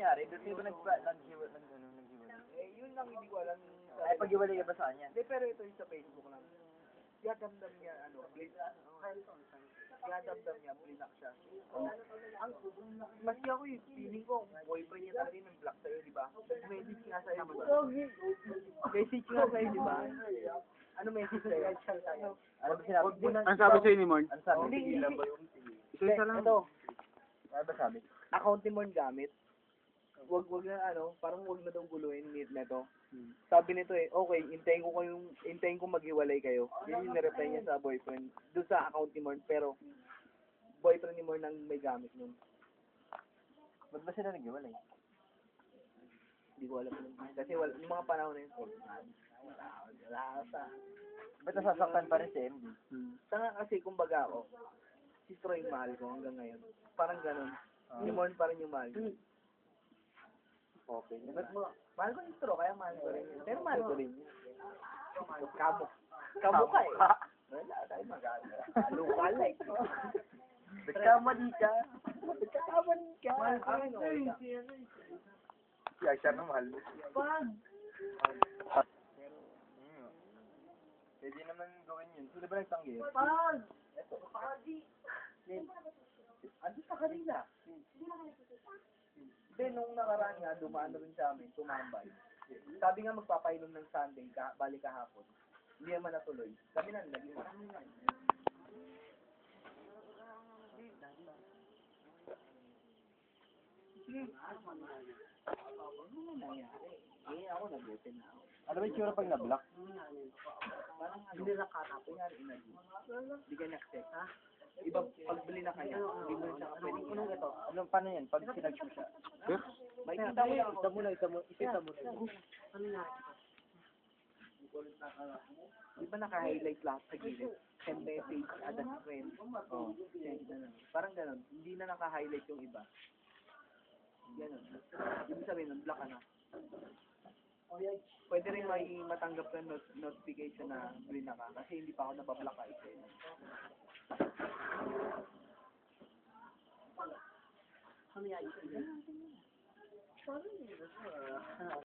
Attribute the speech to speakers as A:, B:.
A: nangyari? Kasi ba naghiwalay?
B: Eh, yun lang hindi ko alam.
A: Ay, paghiwalay ka ba sa kanya?
B: Hindi, pero ito yung sa Facebook lang. Dinadamdam niya, dinadamdam niya, blinak siya. Ang, maski ako yung feeling ko, boyfriend niya talaga yung block sa'yo, di ba? Message nga sa'yo, di ba? Message nga sa'yo, di ba? Ano message sa'yo?
A: Ano ba sinabi?
C: Ang sabi sa'yo ni Morn?
A: Ano sabi?
B: Hindi.
C: Isa lang.
B: Ito,
A: Ano ba sabi?
B: account ni Morn gamit. Wag na parang wag na daw guluhin na to. Sabi nito okay, hintayin ko maghiwalay kayo. Yun yung reply niya sa boyfriend, doon sa account ni Morn, pero boyfriend ni Morn ang may gamit nun.
A: Ba't ba sila naghiwalay?
B: Hindi ko alam nun. Kasi yung mga panahon na yun, wala sa.
A: Ba't nasasaktan pa rin si MD?
B: Saka kasi kumbaga ako, si Troy mahal ko hanggang ngayon. Parang ganun. Si Morn pa rin yung mahal ko.
A: Okay.
B: Ba't mo, mahal ko yung Troy, kaya mahal ko rin yun. Pero mahal ko rin yun. Kamo ka eh. Wala tayo mag-aala. Local like.
A: Nagkamali ka.
B: Nagkakamali ka. Mahal ko rin
A: Si Aisha na mahal mo.
B: Pag!
A: Pwede naman gawin yun. Sino ba nagtanggi?
B: Pag! Ito, pagi! Ando sa kanila. Hindi, nung nakaraan nga, dumaan na rin sa amin, tumambay. Sabi nga magpapainom ng Sunday, balik kahapon. Hindi naman natuloy. Sabi na, naging marami nga. Ano nangyari? Eh, ako nag-open na ako.
A: Ano ba yung tsura pag na-block?
B: Parang hindi na katapos nga rin na hindi ka na-accept, ha? Iba, pagbili na kanya, hindi mo siya pwede. Anong ito?
A: Ano, paano yan? Pag sinag mo siya?
B: May kita mo lang. Isa mo. Ano nga? Di ba naka-highlight lahat sa gilid? Send message, add as friend. Oh, send na lang. Parang ganun. Hindi na naka-highlight yung iba. Ganun. Ibig sabihin, nag-block ka na. Pwede rin may matanggap ka notification na blina ka kasi hindi pa ako nabablock ka isa. Ano yan?